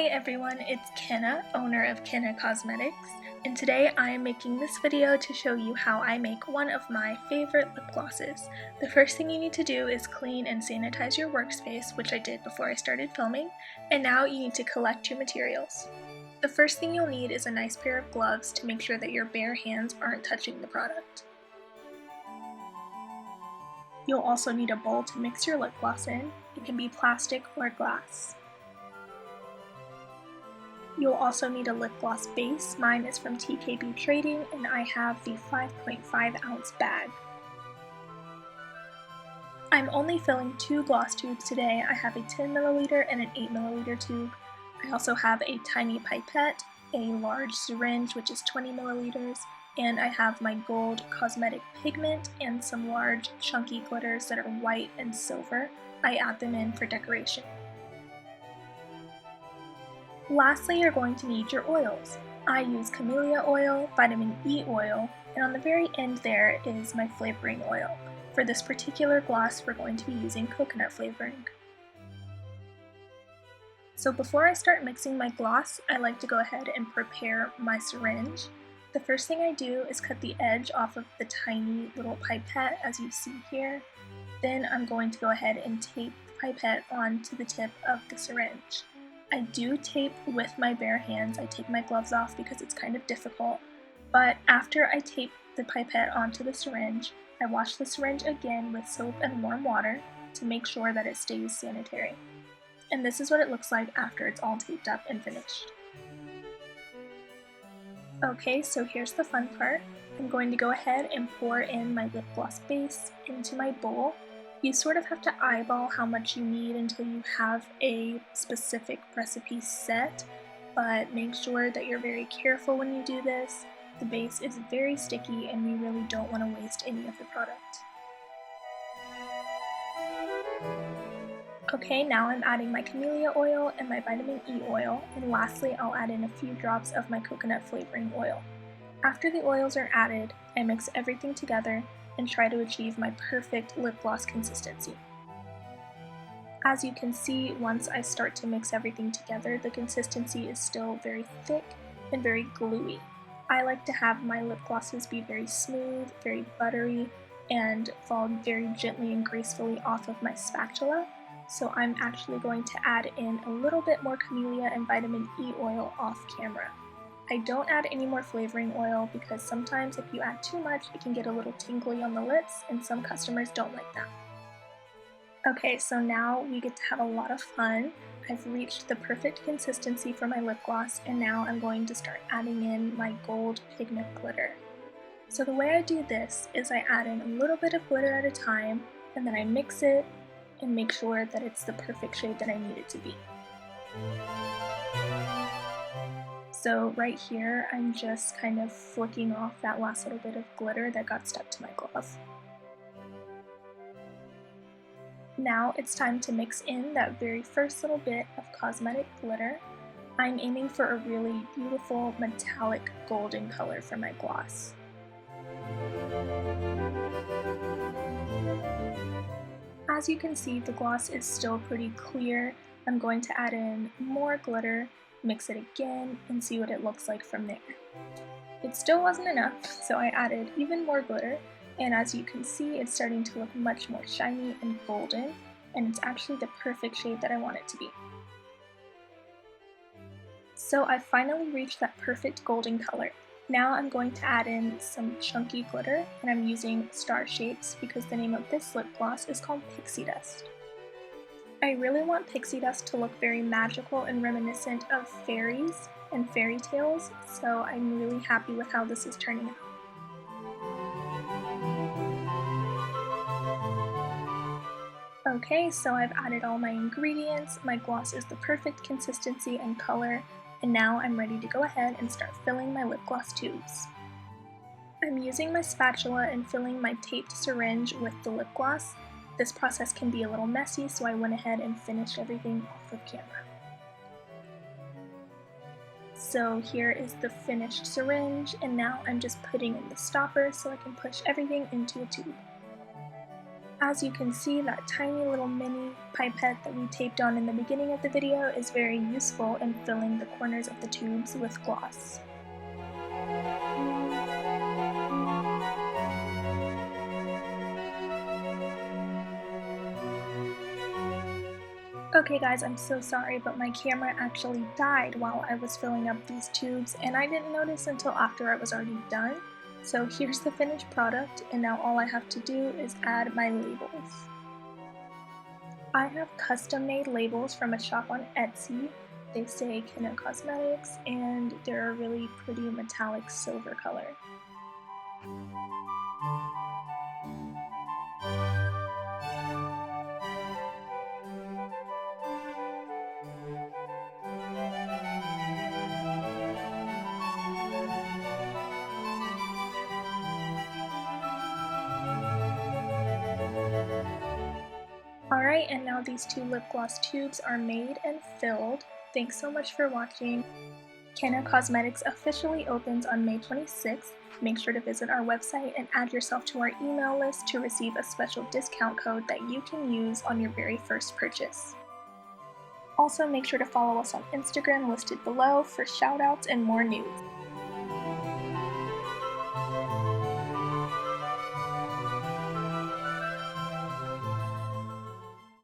everyone, it's Kenna, owner of Kenna Cosmetics, and today I am making this video to show you how I make one of my favorite lip glosses. The first thing you need to do is clean and sanitize your workspace, which I did before I started filming, and now you need to collect your materials. The first thing you'll need is a nice pair of gloves to make sure that your bare hands aren't touching the product. You'll also need a bowl to mix your lip gloss in. It can be plastic or glass. You'll also need a lip gloss base. Mine is from TKB Trading and I have the 5.5 ounce bag. I'm only filling 2 gloss tubes today. I have a 10 milliliter and an 8 milliliter tube. I also have a tiny pipette, a large syringe which is 20 milliliters, and I have my gold cosmetic pigment and some large chunky glitters that are white and silver. I add them in for decoration. Lastly, you're going to need your oils. I use camellia oil, vitamin E oil, and on the very end there is my flavoring oil. For this particular gloss, we're going to be using coconut flavoring. So before I start mixing my gloss, I like to go ahead and prepare my syringe. The first thing I do is cut the edge off of the tiny little pipette as you see here. Then I'm going to go ahead and tape the pipette onto the tip of the syringe. I do tape with my bare hands. I take my gloves off because it's kind of difficult, but after I tape the pipette onto the syringe, I wash the syringe again with soap and warm water to make sure that it stays sanitary. And this is what it looks like after it's all taped up and finished. Okay, so here's the fun part. I'm going to go ahead and pour in my lip gloss base into my bowl. You sort of have to eyeball how much you need until you have a specific recipe set, but make sure that you're very careful when you do this. The base is very sticky and we really don't want to waste any of the product. Okay, now I'm adding my camellia oil and my vitamin E oil, and lastly I'll add in a few drops of my coconut flavoring oil. After the oils are added, I mix everything together and try to achieve my perfect lip gloss consistency. As you can see, once I start to mix everything together, the consistency is still very thick and very gluey. I like to have my lip glosses be very smooth, very buttery, and fall very gently and gracefully off of my spatula. So I'm actually going to add in a little bit more camellia and vitamin E oil off camera. I don't add any more flavoring oil because sometimes if you add too much, it can get a little tingly on the lips and some customers don't like that. Okay, so now we get to have a lot of fun. I've reached the perfect consistency for my lip gloss and now I'm going to start adding in my gold pigment glitter. So the way I do this is I add in a little bit of glitter at a time and then I mix it and make sure that it's the perfect shade that I need it to be. So right here, I'm just kind of flicking off that last little bit of glitter that got stuck to my glove. Now it's time to mix in that very first little bit of cosmetic glitter. I'm aiming for a really beautiful metallic golden color for my gloss. As you can see, the gloss is still pretty clear. I'm going to add in more glitter, mix it again, and see what it looks like from there. It still wasn't enough, so I added even more glitter, and as you can see, it's starting to look much more shiny and golden, and it's actually the perfect shade that I want it to be. So I finally reached that perfect golden color. Now I'm going to add in some chunky glitter, and I'm using star shapes because the name of this lip gloss is called Pixie Dust. I really want Pixie Dust to look very magical and reminiscent of fairies and fairy tales, so I'm really happy with how this is turning out. Okay, so I've added all my ingredients, my gloss is the perfect consistency and color, and now I'm ready to go ahead and start filling my lip gloss tubes. I'm using my spatula and filling my taped syringe with the lip gloss. This process can be a little messy, so I went ahead and finished everything off of camera. So here is the finished syringe, and now I'm just putting in the stopper so I can push everything into a tube. As you can see, that tiny little mini pipette that we taped on in the beginning of the video is very useful in filling the corners of the tubes with gloss. Okay guys, I'm so sorry, but my camera actually died while I was filling up these tubes, and I didn't notice until after I was already done. So here's the finished product, and now all I have to do is add my labels. I have custom-made labels from a shop on Etsy. They say Kenna Cosmetics, and they're a really pretty metallic silver color. Alright, and now these two lip gloss tubes are made and filled. Thanks so much for watching. Kenna Cosmetics officially opens on May 26th. Make sure to visit our website and add yourself to our email list to receive a special discount code that you can use on your very first purchase. Also, make sure to follow us on Instagram listed below for shoutouts and more news.